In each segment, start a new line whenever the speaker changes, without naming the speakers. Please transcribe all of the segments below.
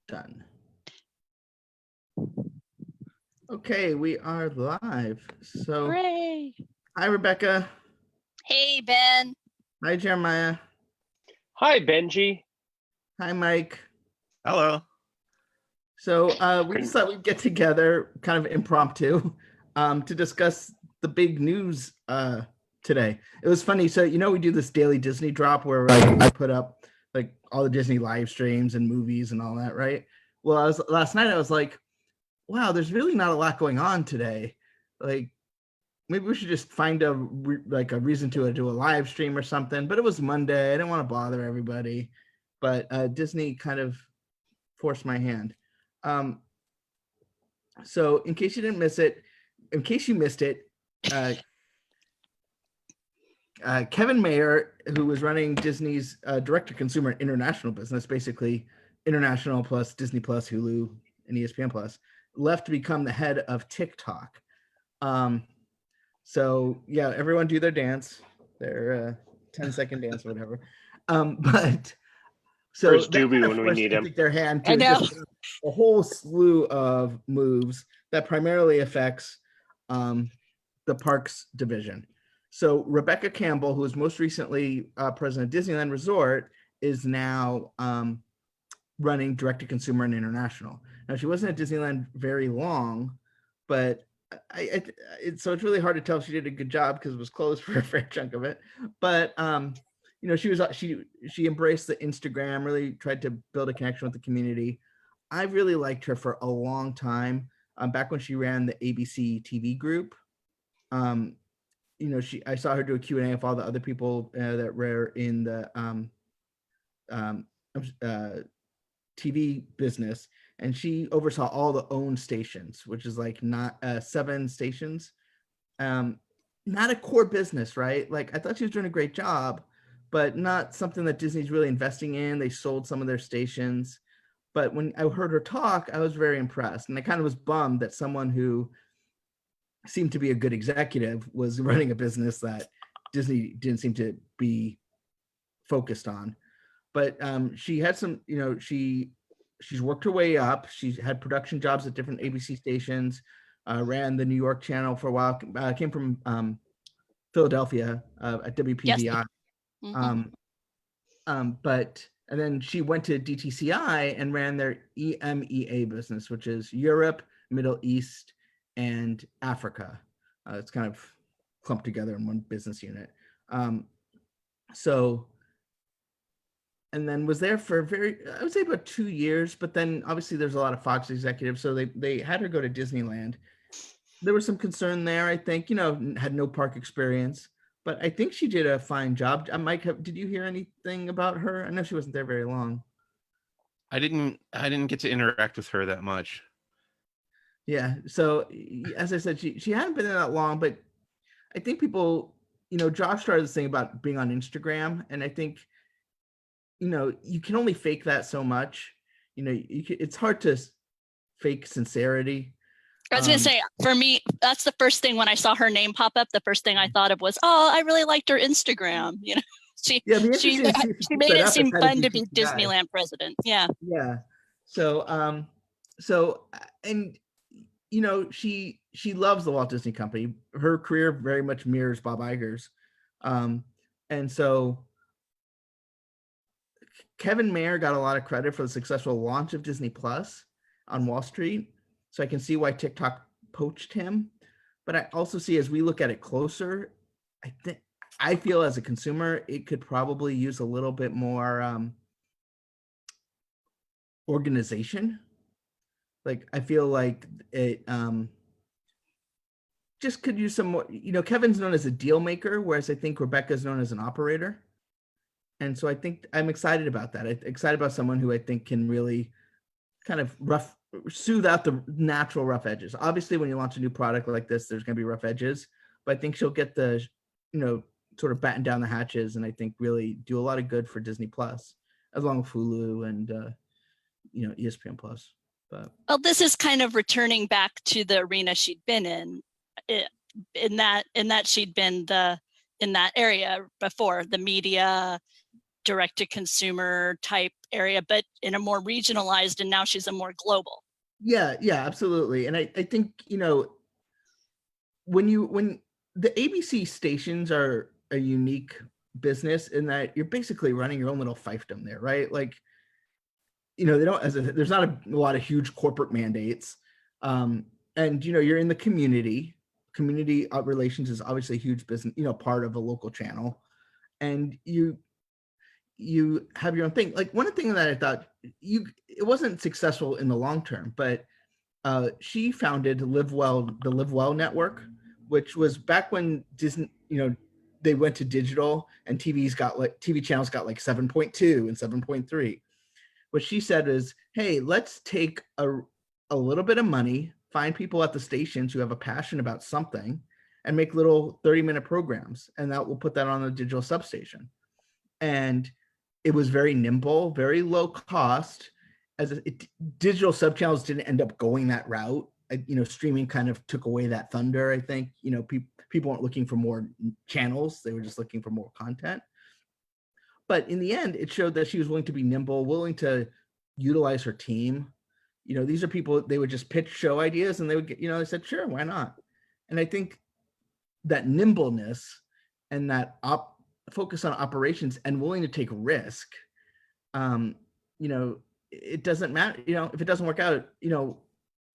Done. Okay, we are live. So,
Hooray!
hi, Rebecca.
Hey, Ben.
Hi, Jeremiah.
Hi, Benji.
Hi, Mike.
Hello.
So, we just thought we'd get together, kind of impromptu, to discuss the big news today. It was funny. So, we do this daily Disney drop where I put up like all the Disney live streams and movies and all that, right? Well, last night I was like, wow, there's really not a lot going on today. Like, maybe we should just find a reason to do a live stream or something. But it was Monday. I didn't want to bother everybody. But Disney kind of forced my hand. So in case you missed it, Kevin Mayer, who was running Disney's direct-to-consumer international business, basically international plus Disney plus Hulu and ESPN plus, left to become the head of TikTok. So yeah, everyone do their dance, their 10-second dance or whatever. But so
where's Doobie when we need him?
Their hand to just a whole slew of moves that primarily affects the parks division. So Rebecca Campbell, who was most recently president of Disneyland Resort, is now running direct-to-consumer and international. Now, she wasn't at Disneyland very long, but so it's really hard to tell if she did a good job because it was closed for a fair chunk of it. But she embraced the Instagram, really tried to build a connection with the community. I really liked her for a long time. Back when she ran the ABC TV group, I saw her do a Q&A with all the other people that were in the TV business, and she oversaw all the owned stations, which is like not 7 stations. Not a core business, right? Like, I thought she was doing a great job, but not something that Disney's really investing in. They sold some of their stations. But when I heard her talk, I was very impressed. And I kind of was bummed that someone who seemed to be a good executive was running a business that Disney didn't seem to be focused on. But she had some, she's worked her way up. She's had production jobs at different ABC stations, ran the New York channel for a while, came from Philadelphia at WPVI. Yes. And then she went to DTCI and ran their EMEA business, which is Europe, Middle East, and Africa. It's kind of clumped together in one business unit. And then was there for I would say about 2 years, but then obviously there's a lot of Fox executives, so they had her go to Disneyland. There was some concern there, I think, had no park experience, but I think she did a fine job. Mike, did you hear anything about her? I know she wasn't there very long.
I didn't get to interact with her that much.
Yeah, so as I said, she hadn't been there that long, but I think people, Josh started this thing about being on Instagram, and I think, you can only fake that so much. It's hard to fake sincerity.
I was going to say, for me, that's the first thing when I saw her name pop up. The first thing I thought of was, oh, I really liked her Instagram. She made it seem fun to be Disneyland president. Yeah.
Yeah. So, and she loves the Walt Disney Company. Her career very much mirrors Bob Iger's, and so Kevin Mayer got a lot of credit for the successful launch of Disney Plus on Wall Street. So I can see why TikTok poached him. But I also see, as we look at it closer, I feel as a consumer, it could probably use a little bit more organization. Like, I feel like it just could use some more, Kevin's known as a deal maker, whereas I think Rebecca's known as an operator. And so I think I'm excited about that. I'm excited about someone who I think can really kind of soothe out the natural rough edges. Obviously, when you launch a new product like this, there's going to be rough edges, but I think she'll get the, sort of batten down the hatches, and I think really do a lot of good for Disney Plus, along with Hulu and, ESPN Plus. But
well, this is kind of returning back to the arena she'd been in that she'd been in that area before, the media, direct to consumer type area, but in a more regionalized, and now she's a more global.
Yeah, absolutely. And I think, when the ABC stations are a unique business in that you're basically running your own little fiefdom there, right? Like, they don't, there's not a lot of huge corporate mandates. And, you're in the community relations is obviously a huge business, part of a local channel. And you have your own thing. Like, one of the things that I thought it wasn't successful in the long term, but she founded the Live Well Network, which was back when Disney, they went to digital and TV channels got like 7.2 and 7.3. What she said is, hey, let's take a little bit of money, find people at the stations who have a passion about something, and make little 30-minute programs, and that will put that on a digital substation. And it was very nimble, very low cost. Digital subchannels didn't end up going that route. Streaming kind of took away that thunder. I think people weren't looking for more channels; they were just looking for more content. But in the end, it showed that she was willing to be nimble, willing to utilize her team. These are people, they would just pitch show ideas and they would get, they said, sure, why not? And I think that nimbleness and that focus on operations and willing to take risk, it doesn't matter, if it doesn't work out,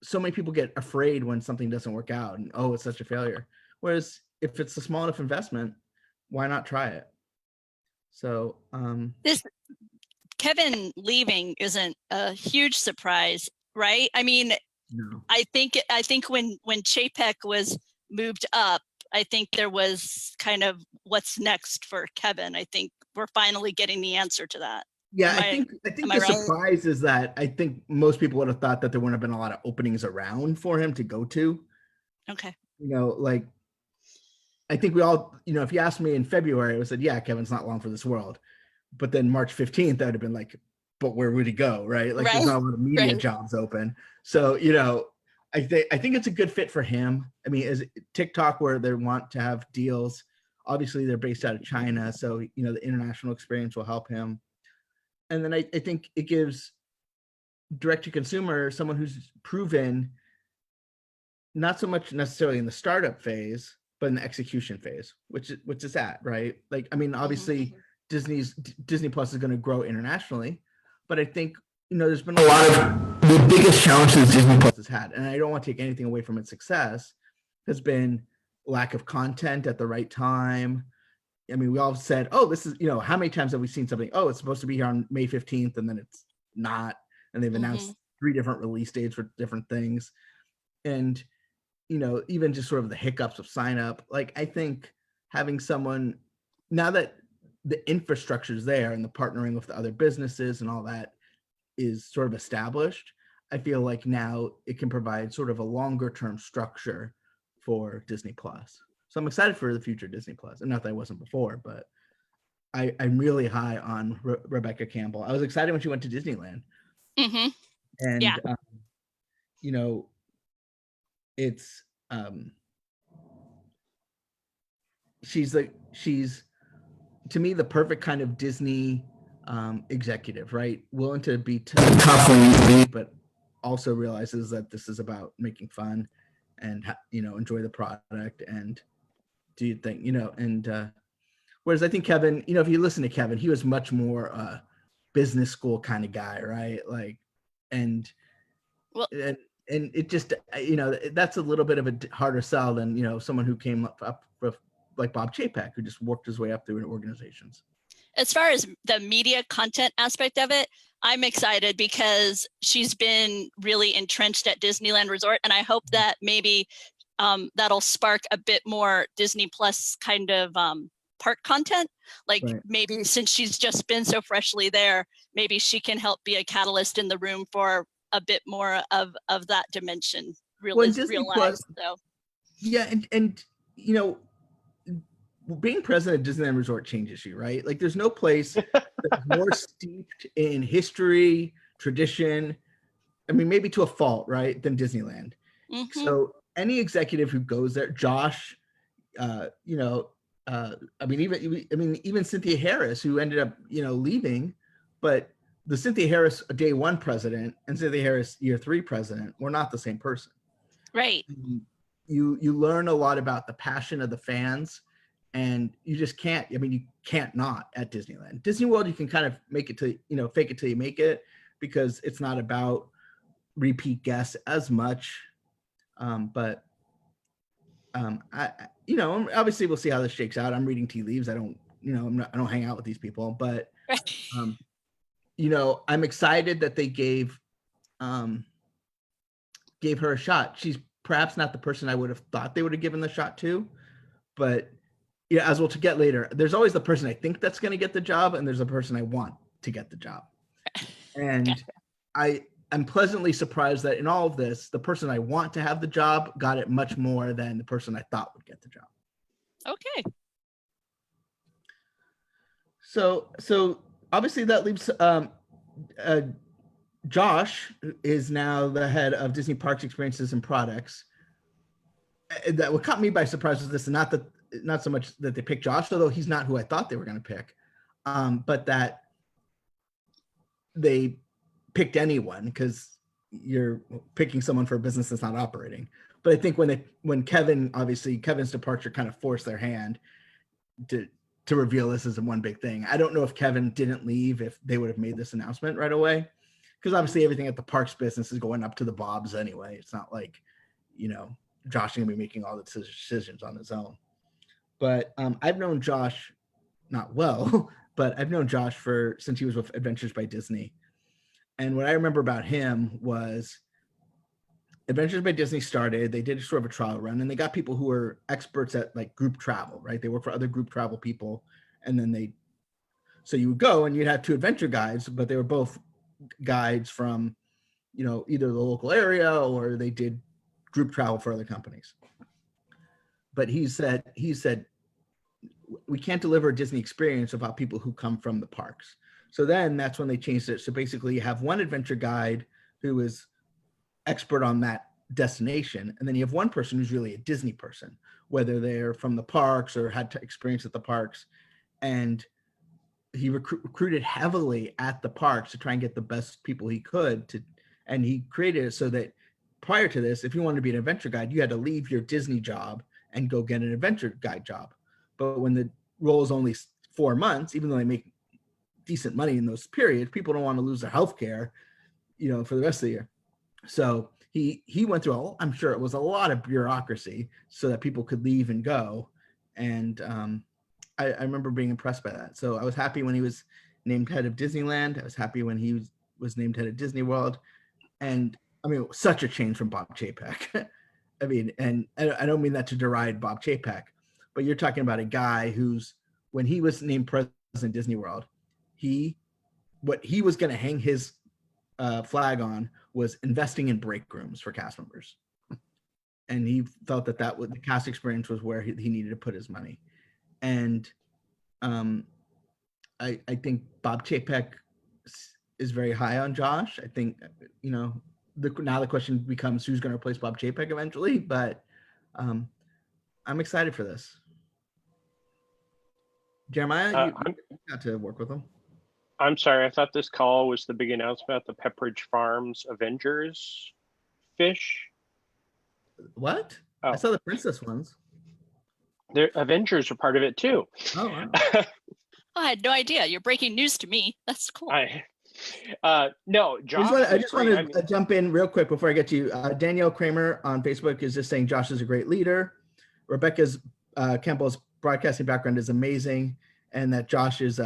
so many people get afraid when something doesn't work out and, oh, it's such a failure. Whereas if it's a small enough investment, why not try it? So
this Kevin leaving isn't a huge surprise, right? I mean,
no.
I think when Chapek was moved up, I think there was kind of what's next for Kevin. I think we're finally getting the answer to that.
Yeah, I think the surprise is that I think most people would have thought that there wouldn't have been a lot of openings around for him to go to.
Okay.
Like, I think we all, if you asked me in February, I would have said, yeah, Kevin's not long for this world. But then March 15th, that would have been like, but where would he go? Right. Like, there's not a lot of media jobs open. So, I think it's a good fit for him. I mean, as TikTok, where they want to have deals, obviously they're based out of China. So, the international experience will help him. And then I think it gives direct to consumer someone who's proven, not so much necessarily in the startup phase, but in the execution phase, which is that, right? Like, I mean, obviously Disney Plus is going to grow internationally, but I think, there's been a lot of the biggest challenges Disney Plus has had, and I don't want to take anything away from its success, has been lack of content at the right time. I mean, we all said, oh, this is, how many times have we seen something? Oh, it's supposed to be here on May 15th, and then it's not. And they've announced 3 different release dates for different things. And, even just sort of the hiccups of sign up. Like, I think having someone, now that the infrastructure is there and the partnering with the other businesses and all that is sort of established, I feel like now it can provide sort of a longer term structure for Disney Plus. So I'm excited for the future of Disney Plus. And not that I wasn't before, but I'm really high on Rebecca Campbell. I was excited when she went to Disneyland. And, it's, she's to me the perfect kind of Disney executive, right? Willing to be tough, but also realizes that this is about making fun and, enjoy the product and do you think, and whereas I think Kevin, if you listen to Kevin, he was much more business school kind of guy, right? Like, and it just, that's a little bit of a harder sell than, someone who came up with like Bob Chapek, who just worked his way up through organizations.
As far as the media content aspect of it, I'm excited because she's been really entrenched at Disneyland Resort. And I hope that maybe that'll spark a bit more Disney Plus kind of park content. Like maybe since she's just been so freshly there, maybe she can help be a catalyst in the room for a bit more of that dimension. Real life. So.
Yeah. And being president of Disneyland Resort changes you, right? Like, there's no place that's more steeped in history, tradition, I mean, maybe to a fault, right, than Disneyland. So any executive who goes there, Josh, even Cynthia Harris, who ended up, leaving, but the Cynthia Harris day one president and Cynthia Harris year three president were not the same person.
Right.
You learn a lot about the passion of the fans, and you just can't. You can't not at Disneyland. Disney World, you can kind of make it to fake it till you make it, because it's not about repeat guests as much. But obviously we'll see how this shakes out. I'm reading tea leaves. I don't hang out with these people, but I'm excited that they gave her a shot. She's perhaps not the person I would have thought they would have given the shot to, but as we'll get later, there's always the person I think that's going to get the job, and there's a person I want to get the job. And I'm pleasantly surprised that in all of this, the person I want to have the job got it much more than the person I thought would get the job.
Okay.
So obviously that leaves Josh is now the head of Disney Parks Experiences and Products. That what caught me by surprise was this, and not so much that they picked Josh, although he's not who I thought they were going to pick, but that they picked anyone, because you're picking someone for a business that's not operating. But I think when Kevin's departure kind of forced their hand to reveal this as one big thing. I don't know if Kevin didn't leave, if they would have made this announcement right away, because obviously everything at the parks business is going up to the Bobs anyway. It's not like, Josh is gonna be making all the decisions on his own. But I've known Josh, not well, but I've known Josh since he was with Adventures by Disney. And what I remember about him was Adventures by Disney started, they did sort of a trial run, and they got people who were experts at like group travel, right? They work for other group travel people. And then so you would go and you'd have two adventure guides, but they were both guides from, either the local area or they did group travel for other companies. But he said, we can't deliver a Disney experience without people who come from the parks. So then that's when they changed it. So basically you have one adventure guide who is expert on that destination, and then you have one person who's really a Disney person, whether they're from the parks or had experience at the parks. And he recruited heavily at the parks to try and get the best people he could and he created it so that prior to this, if you wanted to be an adventure guide, you had to leave your Disney job and go get an adventure guide job. But when the role is only 4 months, even though they make decent money in those periods, people don't want to lose their health care, for the rest of the year. So he went through I'm sure it was a lot of bureaucracy so that people could leave and go. And I remember being impressed by that. So I was happy when he was named head of Disneyland. I was happy when he was named head of Disney World. And it was such a change from Bob Chapek. And I don't mean that to deride Bob Chapek, but you're talking about a guy who's, when he was named president of Disney World, what he was going to hang his flag on was investing in break rooms for cast members. And he felt that the cast experience was where he needed to put his money. And I think Bob Chapek is very high on Josh. I think, now the question becomes who's going to replace Bob Chapek eventually, but I'm excited for this. Jeremiah, you got to work with him.
I'm sorry, I thought this call was the big announcement at the Pepperidge Farms Avengers fish.
What?
Oh.
I saw the princess ones.
The Avengers are part of it too.
Oh, wow.
I had no idea. You're breaking news to me. That's cool.
No, Josh.
I just want to jump in real quick before I get to you. Danielle Kramer on Facebook is just saying Josh is a great leader. Rebecca's Campbell's broadcasting background is amazing, and that Josh is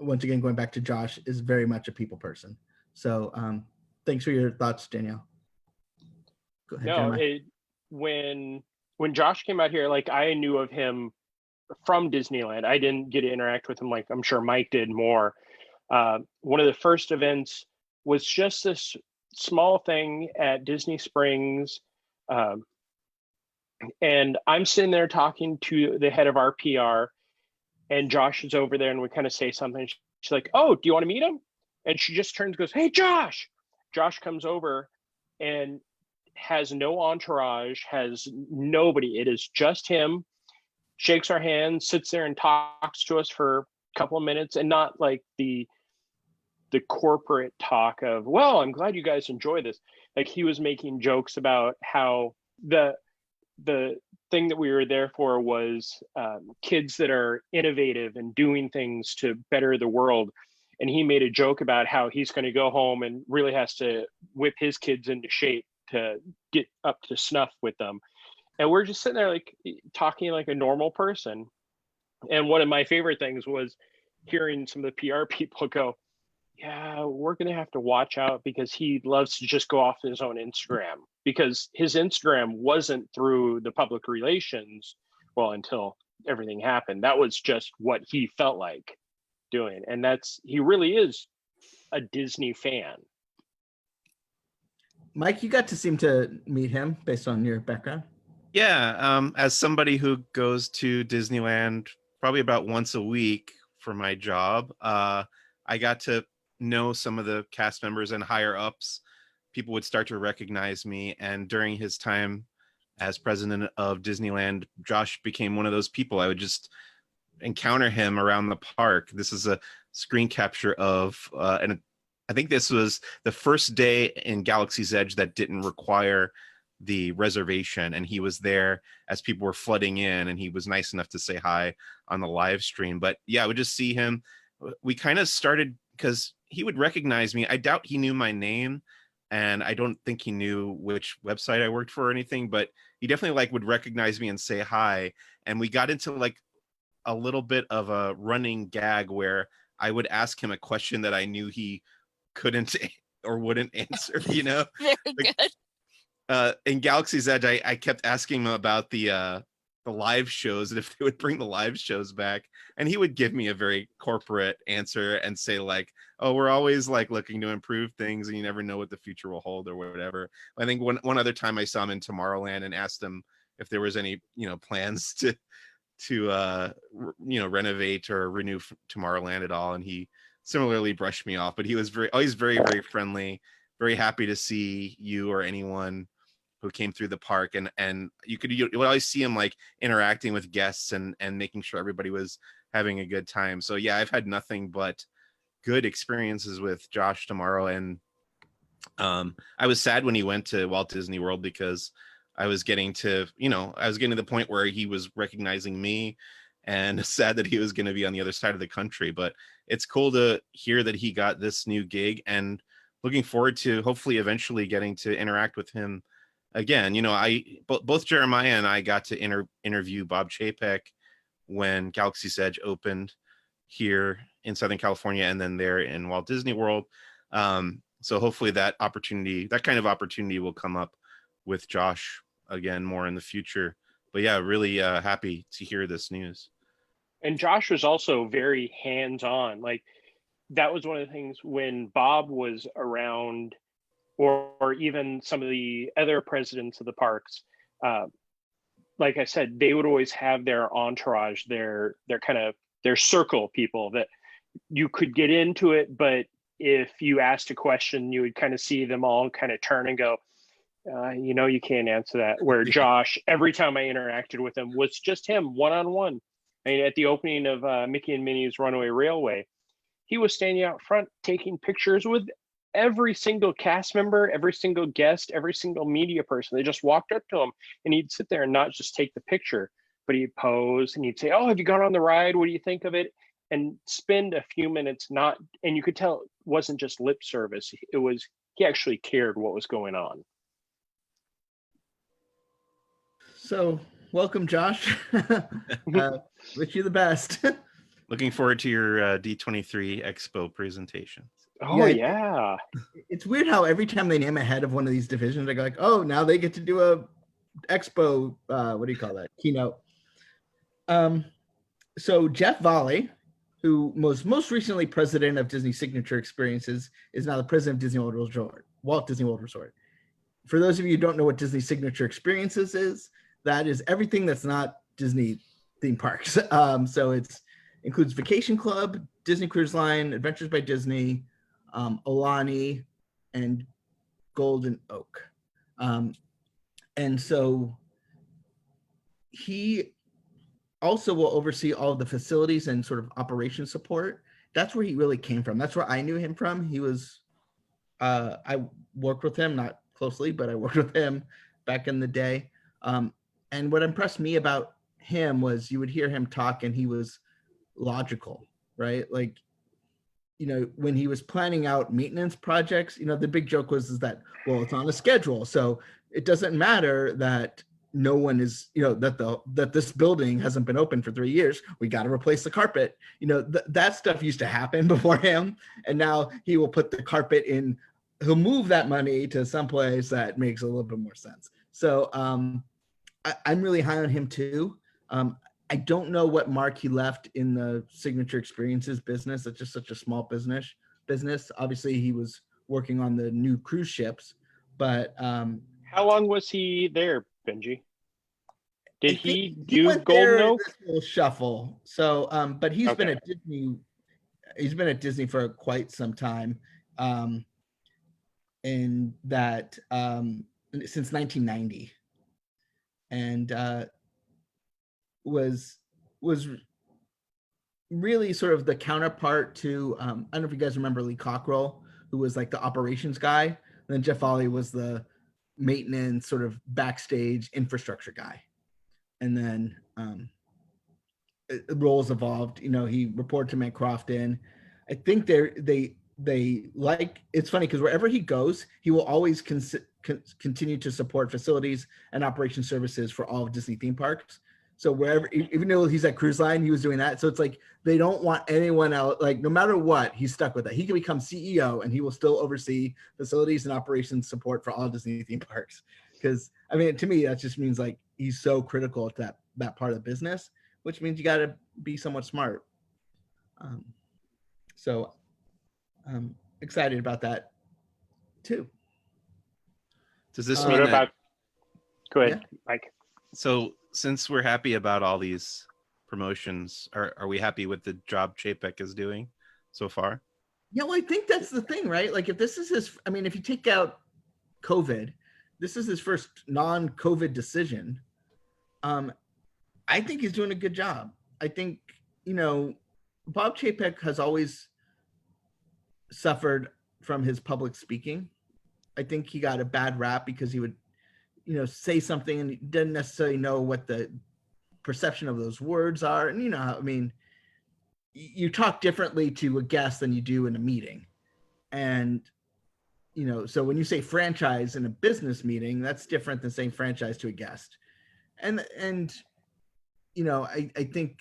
once again, going back to Josh, is very much a people person. So thanks for your thoughts, Danielle. Go ahead,
when Josh came out here, like I knew of him from Disneyland. I didn't get to interact with him like I'm sure Mike did more. One of the first events was just this small thing at Disney Springs. And I'm sitting there talking to the head of our PR, and Josh is over there, and we kind of say something. She's like, "Oh, do you want to meet him?" And she just turns and goes, "Hey, Josh." Josh comes over and has no entourage, has nobody. It is just him. shakes our hands, sits there and talks to us for a couple of minutes, and not like the corporate talk of, well, I'm glad you guys enjoy this. Like, he was making jokes about how the thing that we were there for was kids that are innovative and doing things to better the world. And he made a joke about how he's going to go home and really has to whip his kids into shape to get up to snuff with them. And we're just sitting there like talking like a normal person. And one of my favorite things was hearing some of the PR people go, yeah, we're going to have to watch out because he loves to just go off his own Instagram, because his Instagram wasn't through the public relations. Well, until everything happened, that was just what he felt like doing. And he really is a Disney fan.
Mike, you got to seem to meet him based on your background.
Yeah, as somebody who goes to Disneyland probably about once a week for my job, I got to know some of the cast members and higher ups. People would start to recognize me, and during his time as president of Disneyland, Josh became one of those people. I would just encounter him around the park. This is a screen capture of, and I think this was the first day in Galaxy's Edge that didn't require the reservation, and he was there as people were flooding in, and he was nice enough to say hi on the live stream. But yeah, I would just see him. We kind of started because he would recognize me. I doubt he knew my name, and I don't think he knew which website I worked for or anything, but he definitely like would recognize me and say hi. And we got into like a little bit of a running gag where I would ask him a question that I knew he couldn't or wouldn't answer, you know.
Very
like,
good.
In Galaxy's Edge, I kept asking him about the live shows and if they would bring the live shows back, and he would give me a very corporate answer and say like, "Oh, we're always like looking to improve things, and you never know what the future will hold or whatever." I think one other time I saw him in Tomorrowland and asked him if there was any plans to renovate or renew Tomorrowland at all, and he similarly brushed me off. But he was always very, very friendly, very happy to see you or anyone who came through the park, and you would always see him like interacting with guests and making sure everybody was having a good time. So yeah, I've had nothing but good experiences with Josh tomorrow. And I was sad when he went to Walt Disney World because I was getting to the point where he was recognizing me, and sad that he was going to be on the other side of the country. But it's cool to hear that he got this new gig, and looking forward to hopefully eventually getting to interact with him again. Both Jeremiah and I got to interview Bob Chapek when Galaxy's Edge opened here in Southern California, and then there in Walt Disney World. So hopefully that kind of opportunity will come up with Josh again more in the future. But yeah, really happy to hear this news.
And Josh was also very hands-on. Like, that was one of the things when Bob was around, or even some of the other presidents of the parks, like I said, they would always have their entourage, their circle people that you could get into it, but if you asked a question, you would kind of see them all kind of turn and go, you can't answer that. Where Josh, every time I interacted with him, was just him one-on-one. I mean, at the opening of Mickey and Minnie's Runaway Railway, he was standing out front taking pictures with every single cast member, every single guest, every single media person. They just walked up to him, and he'd sit there and not just take the picture, but he'd pose and he'd say, "Oh, have you gone on the ride? What do you think of it?" And spend a few minutes and you could tell it wasn't just lip service. It was, he actually cared what was going on.
So welcome, Josh. Wish you the best.
Looking forward to your D23 Expo presentation.
Oh yeah.
It's weird how every time they name a head of one of these divisions, they go like, "Oh, now they get to do a Expo." What do you call that? Keynote. So Jeff Volley, who was most recently president of Disney Signature Experiences, is now the president of Walt Disney World Resort. For those of you who don't know what Disney Signature Experiences is, that is everything that's not Disney theme parks. So it includes Vacation Club, Disney Cruise Line, Adventures by Disney, Alani, and Golden Oak. And so he also will oversee all of the facilities and sort of operation support. That's where he really came from. That's where I knew him from. He was, I worked with him, not closely, but I worked with him back in the day. And what impressed me about him was you would hear him talk and he was logical, right? Like, you know, when he was planning out maintenance projects, you know, the big joke was is that, well, it's on a schedule. So it doesn't matter that no one is, you know, that this building hasn't been open for 3 years. We got to replace the carpet. You know, that stuff used to happen before him. And now he will put the carpet in, he'll move that money to someplace that makes a little bit more sense. So I'm really high on him too. I don't know what mark he left in the signature experiences business. It's just such a small business. Obviously, he was working on the new cruise ships, but
how long was he there, Benji? Did he do
went
Golden
there
Oak?
this little shuffle. So, but he's
Okay.
been at Disney. He's been at Disney for quite some time, in that since 1990, and was really sort of the counterpart to I don't know if you guys remember Lee Cockrell, who was like the operations guy. And then Jeff Ollie was the maintenance sort of backstage infrastructure guy. And then roles evolved. You know, he reported to Matt Crofton. I think they like, it's funny because wherever he goes, he will always continue to support facilities and operation services for all of Disney theme parks. So wherever, even though he's at Cruise Line, he was doing that. So it's like they don't want anyone else, like no matter what, he's stuck with that. He can become CEO and he will still oversee facilities and operations support for all Disney theme parks. Because I mean, to me, that just means like he's so critical to that part of the business, which means you got to be somewhat smart. So I'm excited about that too.
Does this
What
mean that?
about? Go ahead,
Yeah.
Mike.
So since we're happy about all these promotions, are we happy with the job Chapek is doing so far?
Yeah, well, I think that's the thing, right? Like if this is his, I mean, if you take out COVID, this is his first non-COVID decision. I think he's doing a good job. I think, you know, Bob Chapek has always suffered from his public speaking. I think he got a bad rap because he would, you know, say something and he didn't necessarily know what the perception of those words are. And, you know, I mean, you talk differently to a guest than you do in a meeting. And, you know, so when you say franchise in a business meeting, that's different than saying franchise to a guest. And you know, I think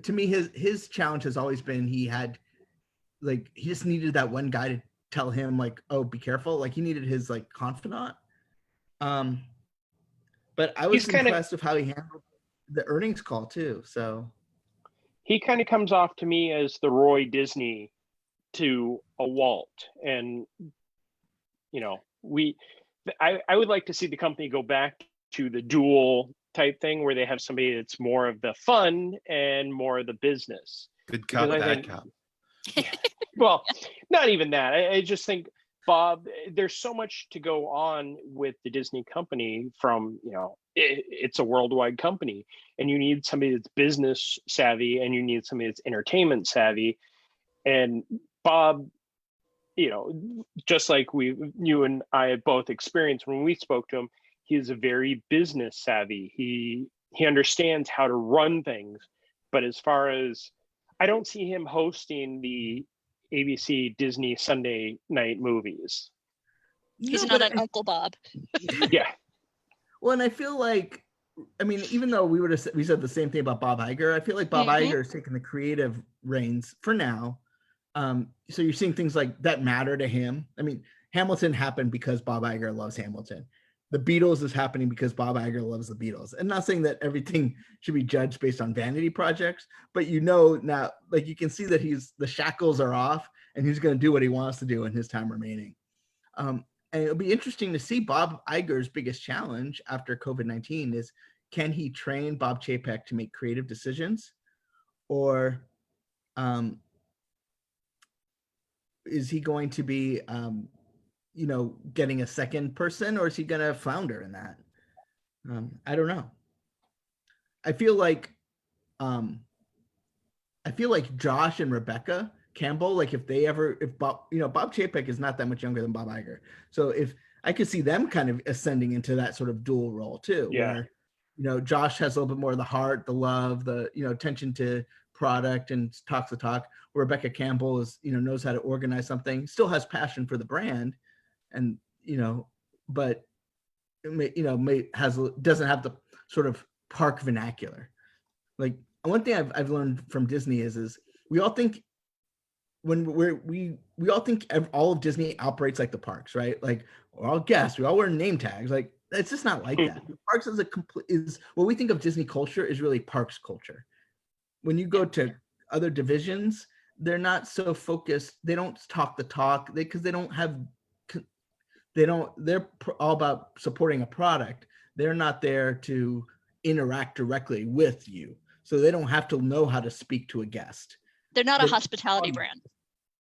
to me, his challenge has always been he had, like, he just needed that one guy to tell him like, oh, be careful. Like he needed his like confidant. But I was impressed with how he handled the earnings call too. So
he kind of comes off to me as the Roy Disney to a Walt. And, you know, I would like to see the company go back to the dual type thing where they have somebody that's more of the fun and more of the business.
Good cop, bad cop.
Well, not even that. I just think, Bob, there's so much to go on with the Disney company from, you know, it's a worldwide company and you need somebody that's business savvy and you need somebody that's entertainment savvy. And Bob, you know, just like you and I have both experienced when we spoke to him, he is a very business savvy. He understands how to run things. But as far as, I don't see him hosting the ABC Disney Sunday night movies.
He's not an Uncle Bob.
Yeah.
Well, and I feel like, I mean, even though we said the same thing about Bob Iger, I feel like Bob Iger is taking the creative reins for now. So you're seeing things like that matter to him. I mean, Hamilton happened because Bob Iger loves Hamilton. The Beatles is happening because Bob Iger loves the Beatles. And not saying that everything should be judged based on vanity projects, but you know now, like you can see that the shackles are off and he's going to do what he wants to do in his time remaining. And it'll be interesting to see Bob Iger's biggest challenge after COVID-19 is, can he train Bob Chapek to make creative decisions? Or is he going to be, you know, getting a second person, or is he going to flounder in that? I don't know. I feel like I feel like Josh and Rebecca Campbell, like if Bob, Bob Chapek is not that much younger than Bob Iger. So if I could see them kind of ascending into that sort of dual role too, where, Josh has a little bit more of the heart, the love, the, attention to product and talks the talk. Where Rebecca Campbell is, knows how to organize something, still has passion for the brand, and, but doesn't have the sort of park vernacular. Like one thing I've learned from Disney is we all think we all think all of Disney operates like the parks, right? Like we're all guests, we all wear name tags. Like it's just not like that. The parks is what we think of Disney culture is really parks culture. When you go to other divisions, they're not so focused. They don't talk the talk because they're all about supporting a product. They're not there to interact directly with you. So they don't have to know how to speak to a guest.
They're not a hospitality brand.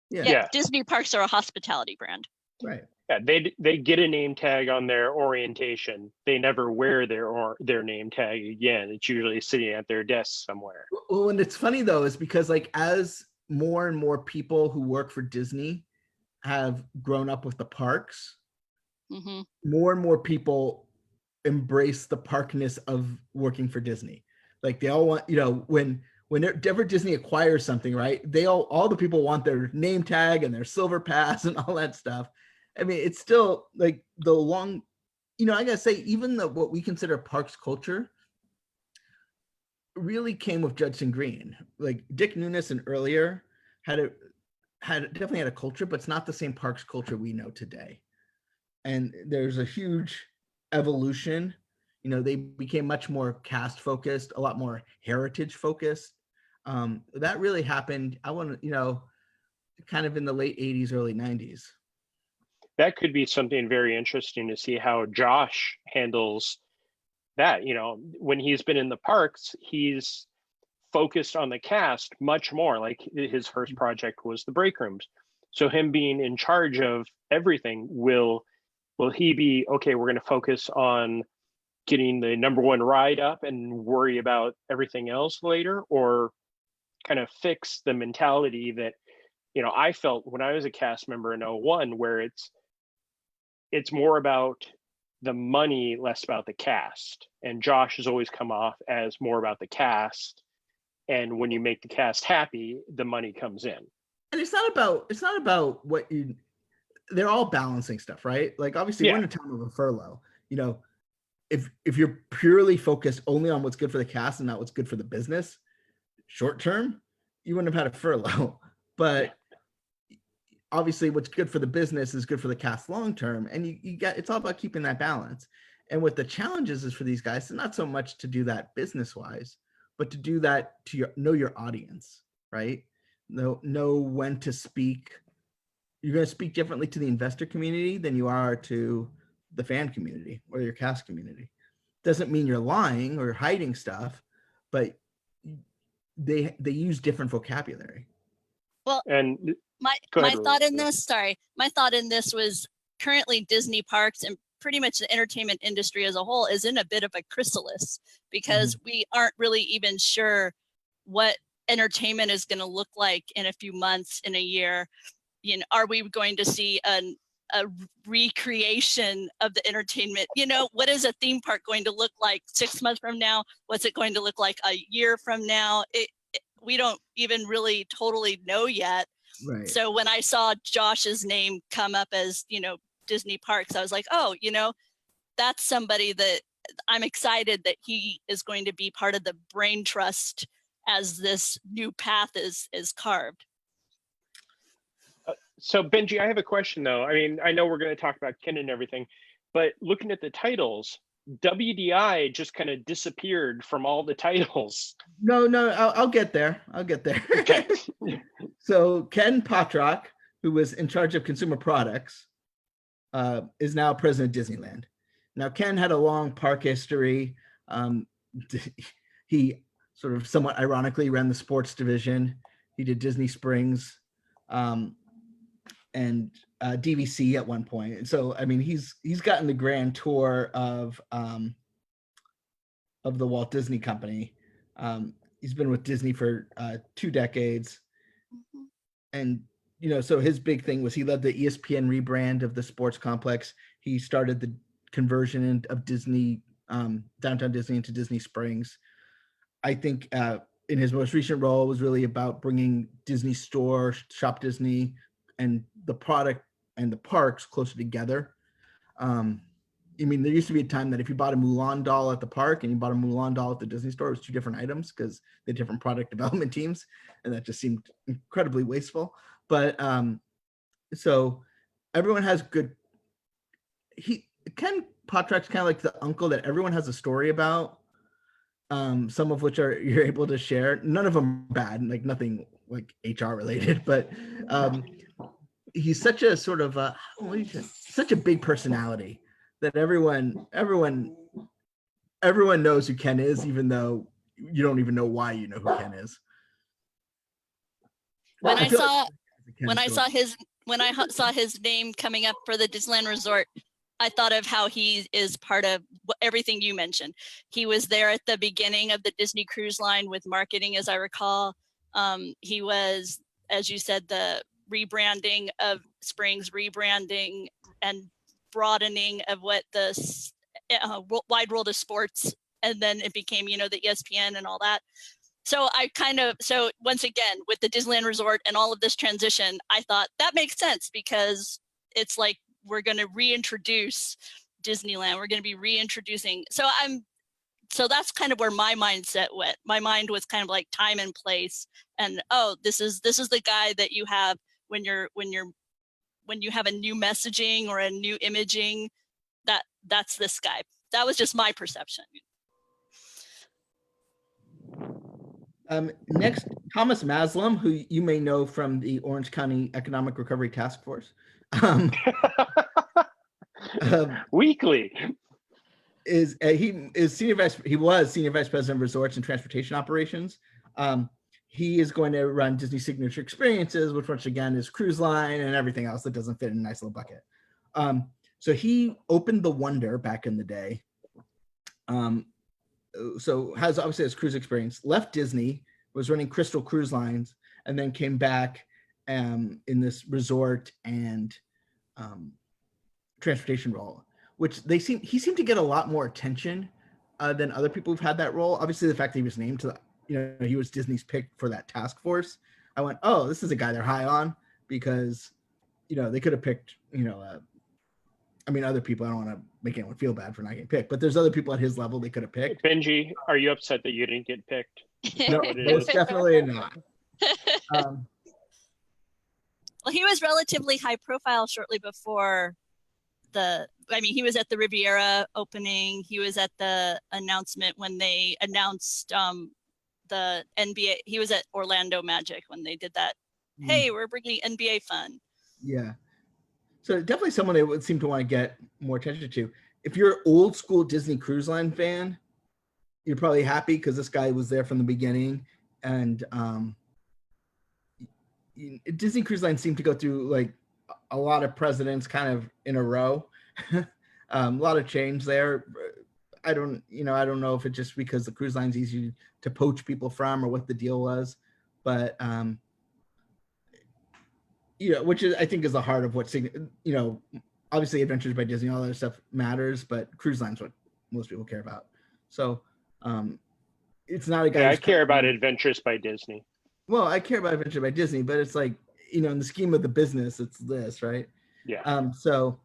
Yeah. Disney parks are a hospitality brand.
Right.
Yeah, they get a name tag on their orientation. They never wear their name tag again. It's usually sitting at their desk somewhere.
Well, and it's funny though, is because like as more and more people who work for Disney have grown up with the parks, more and more people embrace the parkness of working for Disney. Like they all want, whenever Disney acquires something, right? All the people want their name tag and their silver pass and all that stuff. I mean, it's still like I gotta say, even what we consider parks culture really came with Judson Green. Like Dick Nunes and earlier definitely had a culture, but it's not the same parks culture we know today. And there's a huge evolution. They became much more cast focused, a lot more heritage focused. That really happened, kind of in the late 80s, early 90s.
That could be something very interesting to see how Josh handles that. When he's been in the parks, he's focused on the cast much more. Like his first project was the break rooms. So him being in charge of everything, will he be, okay, we're going to focus on getting the number one ride up and worry about everything else later, or kind of fix the mentality that, I felt when I was a cast member in 01, where it's more about the money, less about the cast. And Josh has always come off as more about the cast. And when you make the cast happy, the money comes in.
And it's not about what they're all balancing stuff, right? Like obviously we're in a time of a furlough. If you're purely focused only on what's good for the cast and not what's good for the business, short term, you wouldn't have had a furlough. But obviously what's good for the business is good for the cast long term, and it's all about keeping that balance. And what the challenges is for these guys is not so much to do that business wise, but to do that to know your audience, right? Know when to speak. You're going to speak differently to the investor community than you are to the fan community or your cast community. Doesn't mean you're lying or hiding stuff, but they use different vocabulary.
Well, and my thought in this was currently Disney parks and pretty much the entertainment industry as a whole is in a bit of a chrysalis, because we aren't really even sure what entertainment is going to look like in a few months, in a year. Are we going to see a recreation of the entertainment? What is a theme park going to look like 6 months from now? What's it going to look like a year from now? We don't even really totally know yet.
Right.
So when I saw Josh's name come up as, Disney parks, I was like, oh, that's somebody that I'm excited that he is going to be part of the brain trust as this new path is carved.
So Benji, I have a question though. I mean, I know we're going to talk about Ken and everything, but looking at the titles, WDI just kind of disappeared from all the titles.
No, I'll get there.
Okay.
So Ken Potrock, who was in charge of consumer products, is now president of Disneyland. Now, Ken had a long park history. He sort of somewhat ironically ran the sports division. He did Disney Springs and DVC at one point. And so, I mean, he's gotten the grand tour of the Walt Disney Company. he's been with Disney for 2 decades.
Mhm.
And, so his big thing was he led the ESPN rebrand of the sports complex. He started the conversion of Disney, downtown Disney into Disney Springs. I think in his most recent role was really about bringing Disney Store, Shop Disney, and the product and the parks closer together. There used to be a time that if you bought a Mulan doll at the park and you bought a Mulan doll at the Disney store, it was 2 different items because they had different product development teams, and that just seemed incredibly wasteful. But so everyone has good. Ken Potrak's kind of like the uncle that everyone has a story about. Some of which you're able to share. None of them bad, like nothing like HR related, but he's such a sort of such a big personality that everyone knows who Ken is, even though you don't even know why you know who Ken is.
When I saw his name coming up for the Disneyland Resort, I thought of how he is part of everything you mentioned. He was there at the beginning of the Disney Cruise Line with marketing, as I recall. He was, as you said, the rebranding of Springs, rebranding and broadening of what the wide world of sports, and then it became, the ESPN and all that. So so once again, with the Disneyland Resort and all of this transition, I thought that makes sense because it's like, we're going to reintroduce Disneyland. We're going to be reintroducing. So that's kind of where my mindset went. My mind was kind of like time and place. And, this is the guy that you have when you have a new messaging or a new imaging, that's this guy. That was just my perception.
Next, Thomas Maslam, who you may know from the Orange County Economic Recovery Task Force.
Weekly
he was senior vice president of resorts and transportation operations. He is going to run Disney Signature Experiences, which once again is cruise line and everything else that doesn't fit in a nice little bucket. So he opened the Wonder back in the day. So has obviously his cruise experience, left Disney, was running Crystal Cruise Lines, and then came back in this resort and transportation role, which he seemed to get a lot more attention than other people who've had that role. Obviously, the fact that he was named to he was Disney's pick for that task force. I went, oh, this is a guy they're high on, because they could have picked other people. I don't want to make anyone feel bad for not getting picked, but there's other people at his level they could have picked.
Benji, are you upset that you didn't get picked?
No, most definitely not.
Well, he was relatively high profile shortly before he was at the Riviera opening. He was at the announcement when they announced the NBA. He was at Orlando Magic when they did that. Hey, we're bringing NBA fun.
Yeah. So definitely someone they would seem to want to get more attention to. If you're an old school Disney Cruise Line fan, you're probably happy because this guy was there from the beginning. And Disney Cruise Line seemed to go through like a lot of presidents kind of in a row. A lot of change there. I don't know if it's just because the cruise line's easy to poach people from or what the deal was, but which is, I think, is the heart of what obviously Adventures by Disney, all that stuff matters, but cruise line's what most people care about. So it's not a guy.
Yeah, I care about Adventures by Disney.
Well, I care about Adventures by Disney, but it's like, in the scheme of the business, it's this, right?
Yeah.
So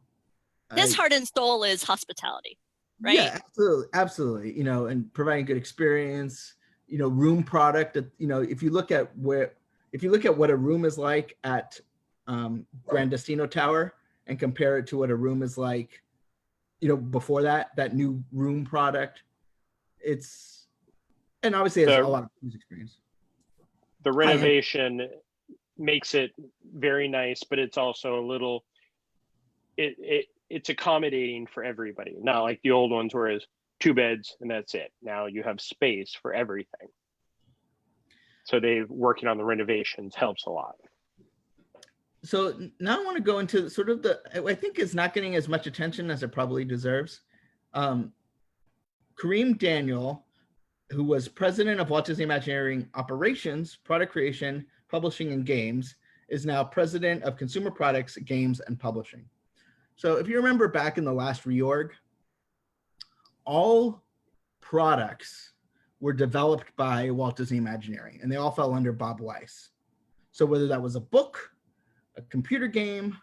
his heart and soul is hospitality, right?
Yeah, absolutely. And providing good experience, room product. If you look at what a room is like at Grand Destino Tower and compare it to what a room is like, before that new room product, and obviously it's a lot of cruise experience.
The renovation makes it very nice, but it's also a little, it's accommodating for everybody. Not like the old ones where it's 2 beds and that's it. Now you have space for everything. So working on the renovations helps a lot.
So now I want to go into sort of I think it's not getting as much attention as it probably deserves. Kareem Daniel who was president of Walt Disney Imagineering Operations, Product Creation, Publishing, and Games, is now president of Consumer Products, Games, and Publishing. So if you remember back in the last reorg, all products were developed by Walt Disney Imagineering, and they all fell under Bob Weiss. So whether that was a book, a computer game,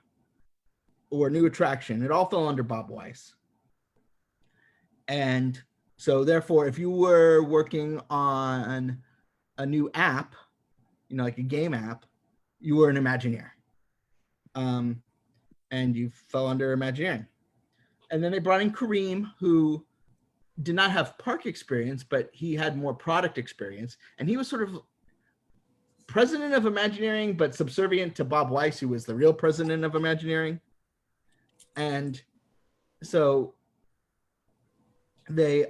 or a new attraction, it all fell under Bob Weiss. And so therefore, if you were working on a new app, like a game app, you were an Imagineer. And you fell under Imagineering. And then they brought in Kareem, who did not have park experience, but he had more product experience. And he was sort of president of Imagineering, but subservient to Bob Weiss, who was the real president of Imagineering. And so they,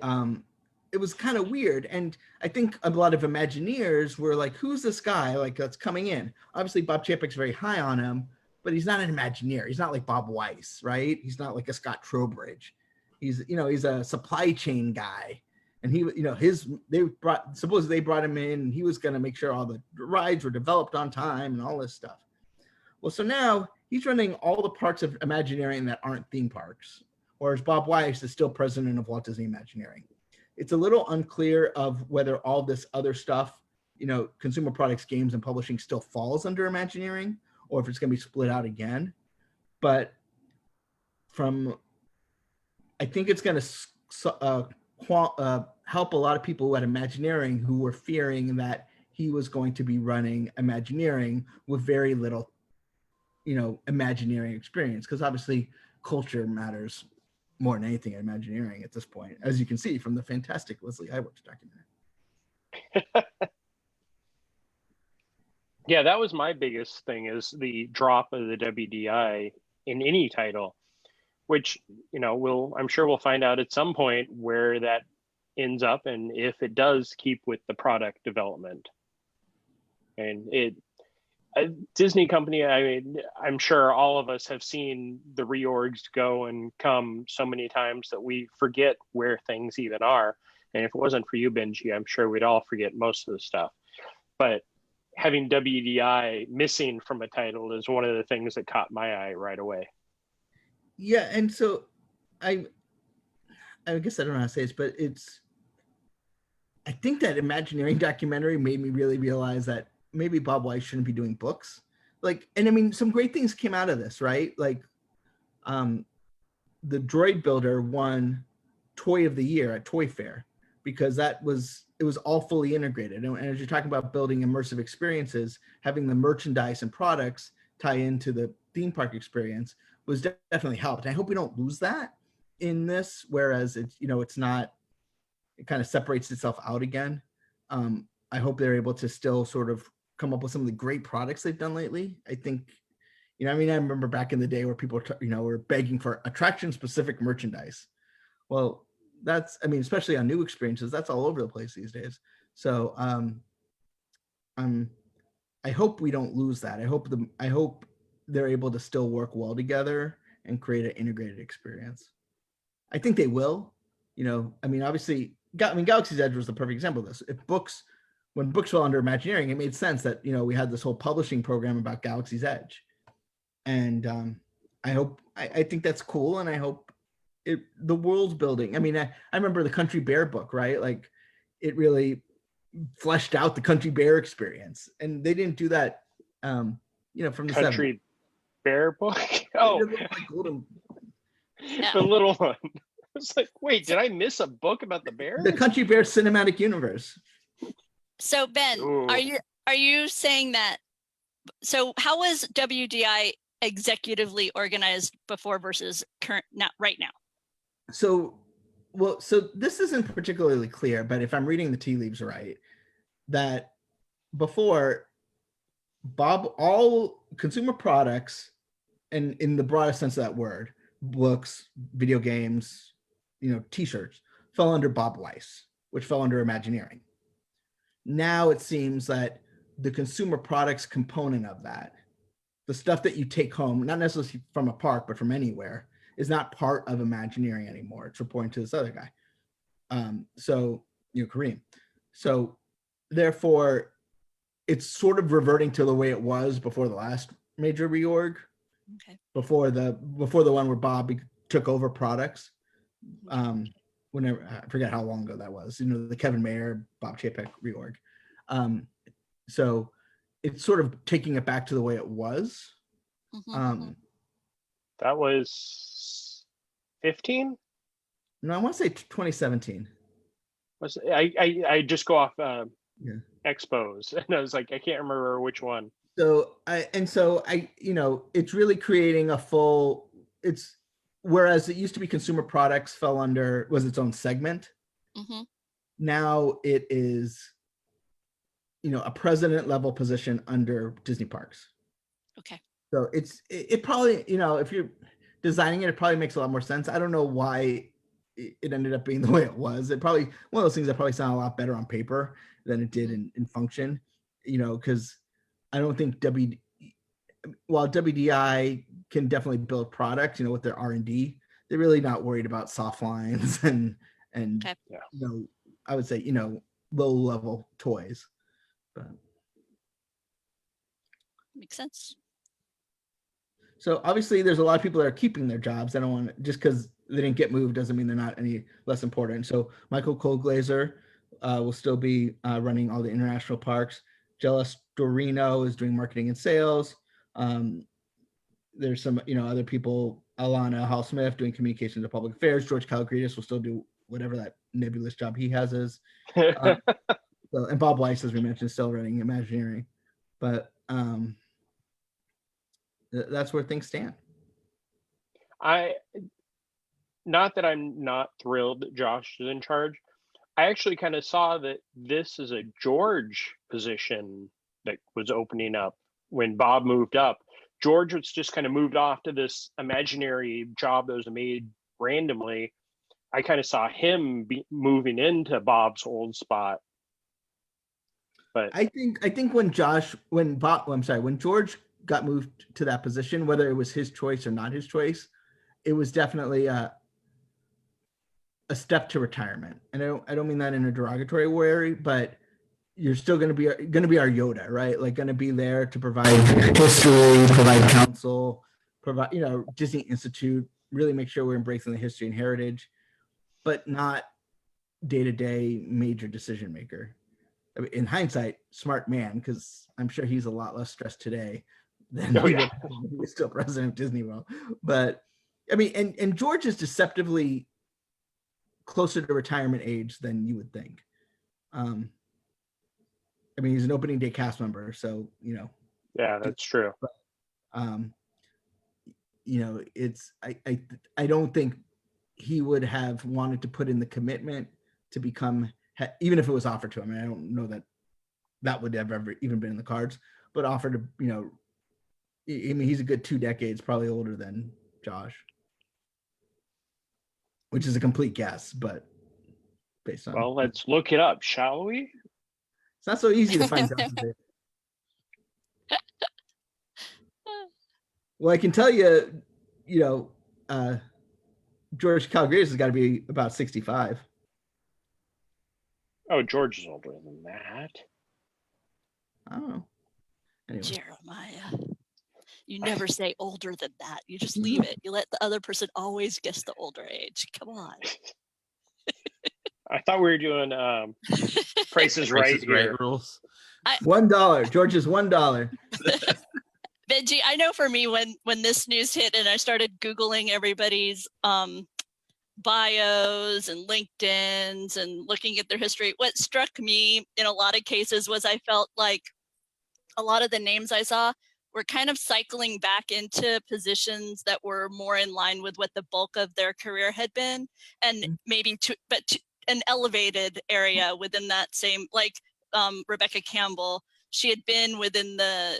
it was kind of weird. And I think a lot of Imagineers were like, who's this guy that's coming in? Obviously, Bob Chapek's very high on him, but he's not an Imagineer. He's not like Bob Weiss, right? He's not like a Scott Trowbridge. He's, he's a supply chain guy. And he, supposedly they brought him in and he was going to make sure all the rides were developed on time and all this stuff. Well, so now he's running all the parts of Imagineering that aren't theme parks, whereas Bob Weiss is still president of Walt Disney Imagineering. It's a little unclear of whether all this other stuff, consumer products, games, and publishing still falls under Imagineering, or if it's going to be split out again. But I think it's going to help a lot of people at Imagineering who were fearing that he was going to be running Imagineering with very little, Imagineering experience, because obviously culture matters more than anything in Imagineering at this point, as you can see from the fantastic Leslie Iwerks documentary.
Yeah, that was my biggest thing, is the drop of the WDI in any title, which, I'm sure we'll find out at some point where that ends up, and if it does keep with the product development. And Disney Company, I mean, I'm sure all of us have seen the reorgs go and come so many times that we forget where things even are. And if it wasn't for you, Benji, I'm sure we'd all forget most of the stuff. But having WDI missing from a title is one of the things that caught my eye right away.
Yeah, and so I guess I don't know how to say this, but I think that Imagineering documentary made me really realize that maybe Bob Weiss shouldn't be doing books. And I mean, some great things came out of this, right? The Droid Builder won Toy of the Year at Toy Fair, because it was all fully integrated. And as you're talking about building immersive experiences, having the merchandise and products tie into the theme park experience was definitely helped. I hope we don't lose that in this, whereas it's, it's not, it kind of separates itself out again. I hope they're able to still sort of come up with some of the great products they've done lately. I think, I remember back in the day where people, were begging for attraction specific merchandise. Well, especially on new experiences, that's all over the place these days. So I hope we don't lose that. I hope they're able to still work well together and create an integrated experience. I think they will. Obviously, Galaxy's Edge was the perfect example of this. When books fell under Imagineering, it made sense that we had this whole publishing program about Galaxy's Edge, and I think that's cool, and I hope the world building. I remember the Country Bear book, right? It really fleshed out the Country Bear experience, and they didn't do that. From the
Country Bear book. Oh,
Yeah.
The little one. It's like, wait, did I miss a book about the bear?
The Country Bear cinematic universe.
So Ben,
Ooh.
are you saying that? So how was WDI executively organized before versus right now?
So this isn't particularly clear, but if I'm reading the tea leaves right, that before all consumer products, and in the broadest sense of that word, books, video games, t-shirts, fell under Bob Weiss, which fell under Imagineering. Now it seems that the consumer products component of that, the stuff that you take home, not necessarily from a park, but from anywhere, is not part of Imagineering anymore. It's reporting to this other guy. Kareem. So therefore, it's sort of reverting to the way it was before the last major reorg.
Okay.
Before the one where Bob took over products. Whenever, I forget how long ago that was. The Kevin Mayer, Bob Chapek reorg. So it's sort of taking it back to the way it was.
That was 15.
No, I want to say 2017.
I just go off expos, and I was like, I can't remember which one.
So it's really creating a full. It's whereas it used to be consumer products was its own segment. Now it is, a president level position under Disney Parks.
Okay.
So it probably, if you're designing it probably makes a lot more sense. I don't know why it ended up being the way it was. It probably one of those things that probably sound a lot better on paper than it did in function, because I don't think while WDI can definitely build products, with their R&D, they're really not worried about soft lines and
Okay.
I would say, low level toys. But
makes sense.
So obviously there's a lot of people that are keeping their jobs. I don't want just because they didn't get moved doesn't mean they're not any less important. So Michael Colglazer will still be running all the international parks. Jella Storino is doing marketing and sales. There's some, other people, Alana Hall-Smith doing communications and public affairs. George Kalogridis will still do whatever that nebulous job he has is. And Bob Weiss, as we mentioned, still running Imagineering. But that's where things stand.
Not that I'm not thrilled that Josh is in charge. I actually kind of saw that this is a George position that was opening up when Bob moved up. George was just kind of moved off to this imaginary job that was made randomly. I kind of saw him moving into Bob's old spot. But
I think when George got moved to that position, whether it was his choice or not his choice, it was definitely a step to retirement. And I don't mean that in a derogatory way, but you're still going to be our Yoda, right? Like going to be there to provide history, provide counsel, provide, Disney Institute, really make sure we're embracing the history and heritage, but not day-to-day major decision maker. I mean, in hindsight, smart man, because I'm sure he's a lot less stressed today than he was still president of Disney World. But I mean, and George is deceptively closer to retirement age than you would think. I mean, he's an opening day cast member, so
yeah, that's true.
But, it's I don't think he would have wanted to put in the commitment to become, even if it was offered to him. And I don't know that would have ever even been in the cards, but offered to, I mean, he's a good 2 decades, probably older than Josh, which is a complete guess, but based on.
Well, let's look it up, shall we?
It's not so easy to find Josh's age. Well, I can tell you, George Kalogridis has got to be about 65.
Oh, George is older than that.
I don't know. Anyway.
Jeremiah, you never say older than that. You just leave it. You let the other person always guess the older age. Come on.
I thought we were doing Price is Right
rules.
$1. George is $1.
Benji, I know for me when this news hit and I started Googling everybody's bios and LinkedIn's and looking at their history, what struck me in a lot of cases was I felt like a lot of the names I saw were kind of cycling back into positions that were more in line with what the bulk of their career had been, and maybe to an elevated area within that same, like Rebecca Campbell. She had been within the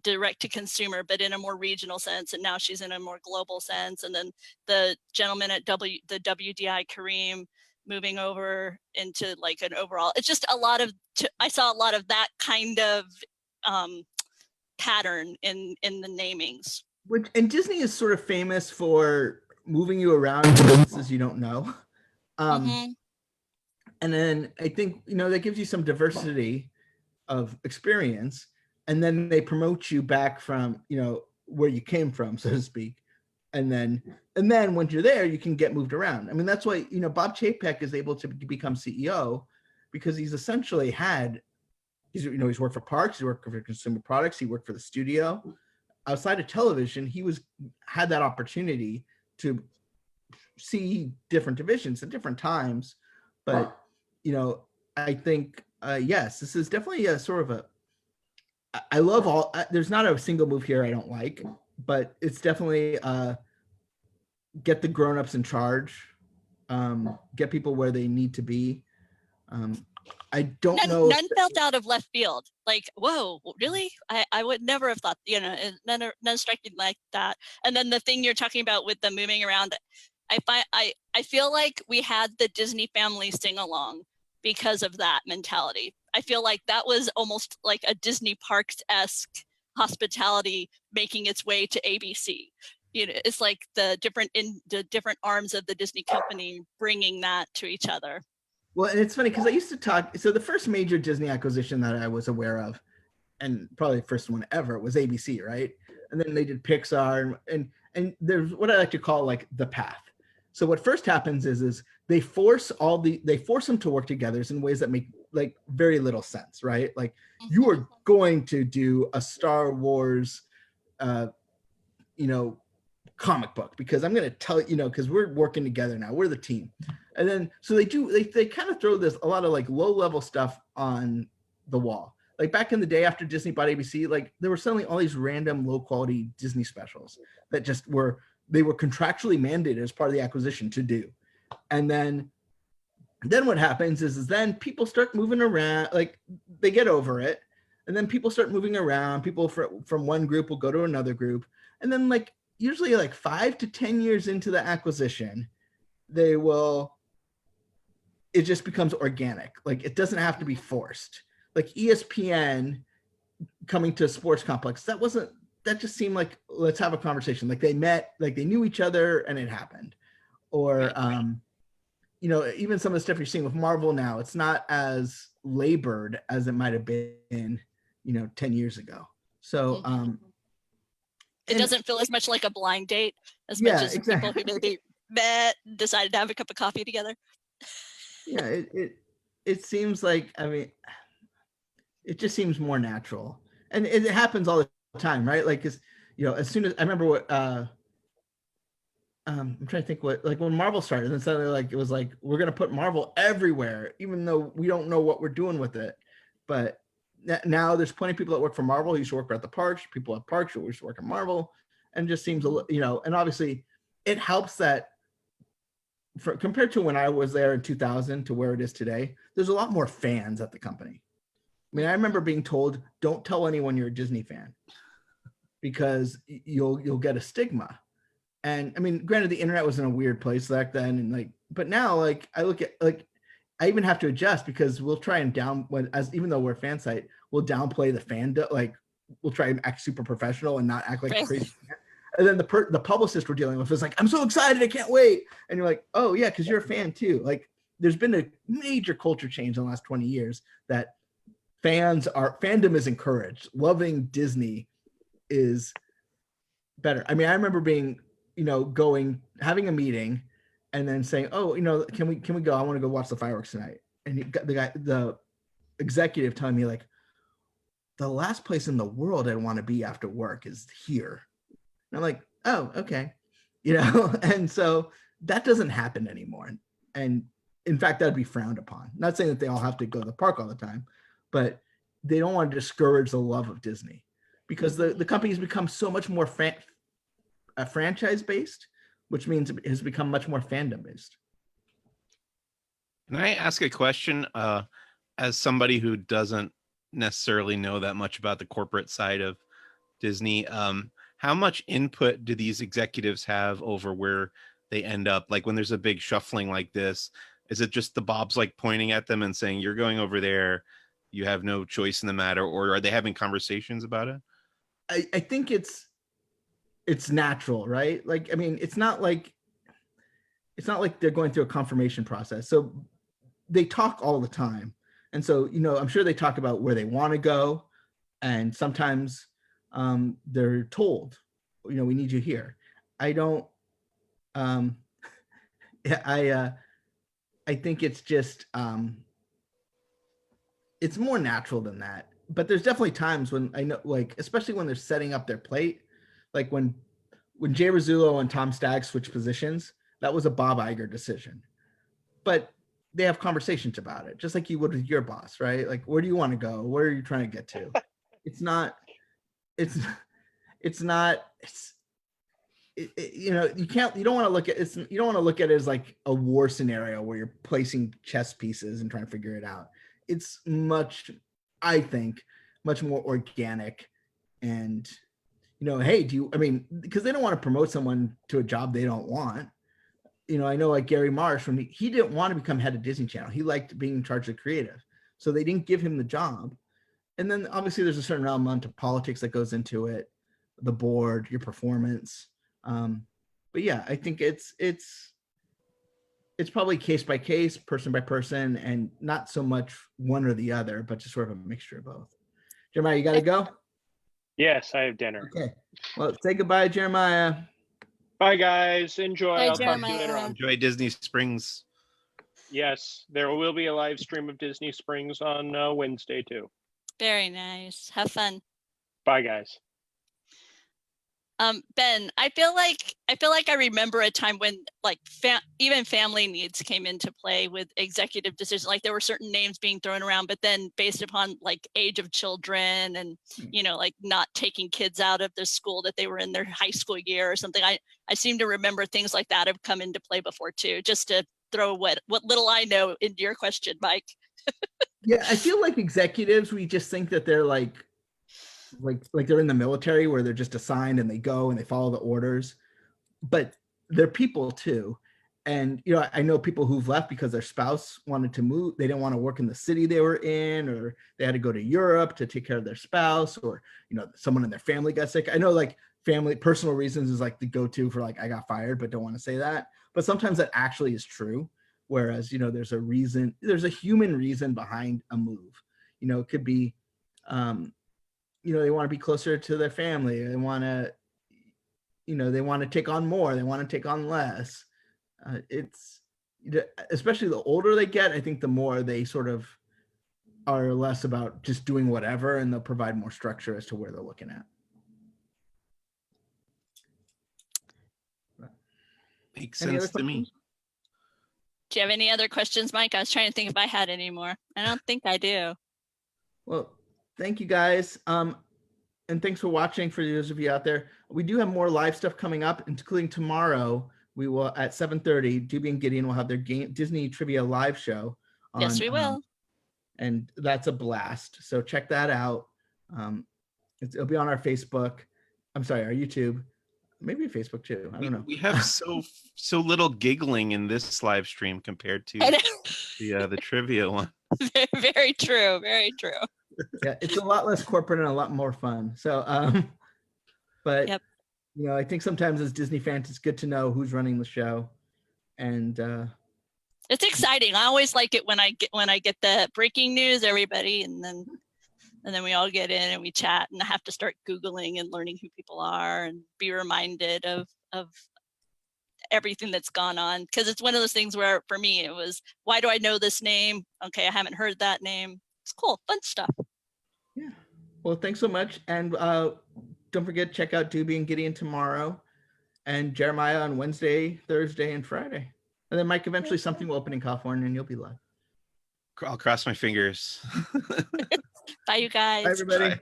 direct to consumer, but in a more regional sense, and now she's in a more global sense. And then the gentleman at the WDI, Kareem, moving over into like an overall. It's just a lot of. I saw a lot of that kind of pattern in the namings.
And Disney is sort of famous for moving you around to businesses you don't know. And then I think, that gives you some diversity of experience, and then they promote you back from, where you came from, so to speak. And then once you're there, you can get moved around. I mean, that's why, Bob Chapek is able to become CEO, because he's essentially he's worked for parks, he's worked for consumer products, he worked for the studio. Outside of television, he had that opportunity to see different divisions at different times. But, I think, yes, this is definitely a sort of I love there's not a single move here I don't like, but it's definitely get the grownups in charge, get people where they need to be. I don't know.
None felt out of left field. Like, whoa, really? I would never have thought, none striking like that. And then the thing you're talking about with the moving around, I feel like we had the Disney family sing along because of that mentality. I feel like that was almost like a Disney Parks-esque hospitality making its way to ABC. It's like the different arms of the Disney company bringing that to each other.
Well, and it's funny because I used to talk. So the first major Disney acquisition that I was aware of, and probably the first one ever, was ABC, right? And then they did Pixar, and there's what I like to call like the path. So what first happens is they force them to work together in ways that make like very little sense, right? Like you are going to do a Star Wars, comic book because I'm going to tell because we're working together now, we're the team. And then so they kind of throw a lot of like low level stuff on the wall. Like back in the day after Disney bought ABC, like there were suddenly all these random low quality Disney specials that just were contractually mandated as part of the acquisition to do. And then what happens is then people start moving around, like they get over it. And then people start moving around. People from one group will go to another group. And then like usually like 5 to 10 years into the acquisition, it just becomes organic. Like it doesn't have to be forced. Like ESPN coming to a sports complex, that just seemed like, let's have a conversation. Like they met, like they knew each other and it happened. Or, even some of the stuff you're seeing with Marvel now, it's not as labored as it might've been, 10 years ago. So,
it doesn't feel as much like a blind date as much as
exactly.
people who maybe met, decided to have a cup of coffee together.
Yeah, it seems like, I mean, it just seems more natural, and it happens all the time, right? Like, as soon as I remember what, I'm trying to think what, like when Marvel started, and suddenly like it was like we're gonna put Marvel everywhere, even though we don't know what we're doing with it. But now there's plenty of people that work for Marvel who used to work at the parks, people at parks who used to work at Marvel, and just seems and obviously it helps that compared to when I was there in 2000 to where it is today, there's a lot more fans at the company. I mean, I remember being told, don't tell anyone you're a Disney fan because you'll get a stigma. And I mean, granted, the internet was in a weird place back then, and but now, like, I look at I even have to adjust because we'll try and even though we're a fan site, we'll downplay the fandom. Like, we'll try and act super professional and not act like crazy. And then the publicist we're dealing with is like, I'm so excited, I can't wait. And you're like, oh yeah, because you're a fan too. Like, there's been a major culture change in the last 20 years that fandom is encouraged. Loving Disney is better. I mean, I remember being, having a meeting and then saying, oh, can we go? I want to go watch the fireworks tonight. And the executive telling me like, the last place in the world I'd want to be after work is here. And I'm like, oh, okay. And so that doesn't happen anymore. And in fact, that'd be frowned upon. Not saying that they all have to go to the park all the time, but they don't want to discourage the love of Disney because the company's become so much more franchise based, which means it has become much more fandom based.
Can I ask a question? As somebody who doesn't necessarily know that much about the corporate side of Disney, how much input do these executives have over where they end up? Like when there's a big shuffling like this, is it just the Bobs like pointing at them and saying, you're going over there, you have no choice in the matter, or are they having conversations about it?
I think it's natural, right? Like, I mean, it's not like they're going through a confirmation process. So they talk all the time. And so, I'm sure they talk about where they want to go. And sometimes they're told, we need you here. I don't, I think it's just, it's more natural than that. But there's definitely times when I know, like, especially when they're setting up their plate, like when Jay Rizzullo and Tom Stagg switched positions, that was a Bob Iger decision. But they have conversations about it, just like you would with your boss, right? Like, where do you want to go? Where are you trying to get to? You don't want to look at it. You don't want to look at it as like a war scenario where you're placing chess pieces and trying to figure it out. It's I think, much more organic. And, hey, because they don't want to promote someone to a job they don't want. I know like Gary Marsh, when he didn't want to become head of Disney Channel. He liked being in charge of creative. So they didn't give him the job. And then obviously there's a certain element of politics that goes into it, the board, your performance. But yeah, I think it's probably case by case, person by person, and not so much one or the other, but just sort of a mixture of both. Jeremiah, you got to go?
Yes, I have dinner.
Okay. Well, say goodbye, Jeremiah.
Bye, guys. Enjoy.
Bye,
I'll talk to you later
Jeremiah.
on.
Enjoy Disney Springs.
Yes, there will be a live stream of Disney Springs on Wednesday too.
Very nice. Have fun.
Bye, guys.
Ben, I feel like I remember a time when like even family needs came into play with executive decisions. Like there were certain names being thrown around, but then based upon like age of children and, like not taking kids out of the school that they were in their high school year or something. I seem to remember things like that have come into play before too, just to throw what little I know into your question, Mike.
Yeah, I feel like executives, we just think that they're like they're in the military where they're just assigned and they go and they follow the orders, but they're people too. And, I know people who've left because their spouse wanted to move. They didn't want to work in the city they were in, or they had to go to Europe to take care of their spouse, or, someone in their family got sick. I know like personal reasons is like the go-to for like, I got fired, but don't want to say that. But sometimes that actually is true. Whereas, there's a human reason behind a move. It could be, they want to be closer to their family. They want to, they want to take on more. They want to take on less. It's, especially the older they get, I think the more they sort of are less about just doing whatever, and they'll provide more structure as to where they're looking at.
Makes sense to me.
Do you have any other questions, Mike? I was trying to think if I had any more. I don't think I do.
Well, thank you guys. And thanks for watching. For those of you out there, we do have more live stuff coming up, including tomorrow. We will at 7:30, Doobie and Gideon will have their Disney Trivia live show.
Yes, we will.
And that's a blast. So check that out. It'll be on our Facebook. I'm sorry, our YouTube. Maybe Facebook too. I don't know.
We have so little giggling in this live stream compared to the trivia one.
Very true. Very true.
Yeah, it's a lot less corporate and a lot more fun. So, but
yep.
I think sometimes as Disney fans, it's good to know who's running the show, and
it's exciting. I always like it when I get the breaking news, everybody, and then we all get in and we chat, and I have to start Googling and learning who people are and be reminded of everything that's gone on. Because it's one of those things where for me, it was, why do I know this name? Okay, I haven't heard that name. It's cool, fun stuff.
Yeah. Well, thanks so much. And don't forget, check out Doobie and Gideon tomorrow, and Jeremiah on Wednesday, Thursday, and Friday. And then Mike, eventually something will open in California and you'll be live.
I'll cross my fingers.
Bye, you guys.
Bye, everybody.
Bye.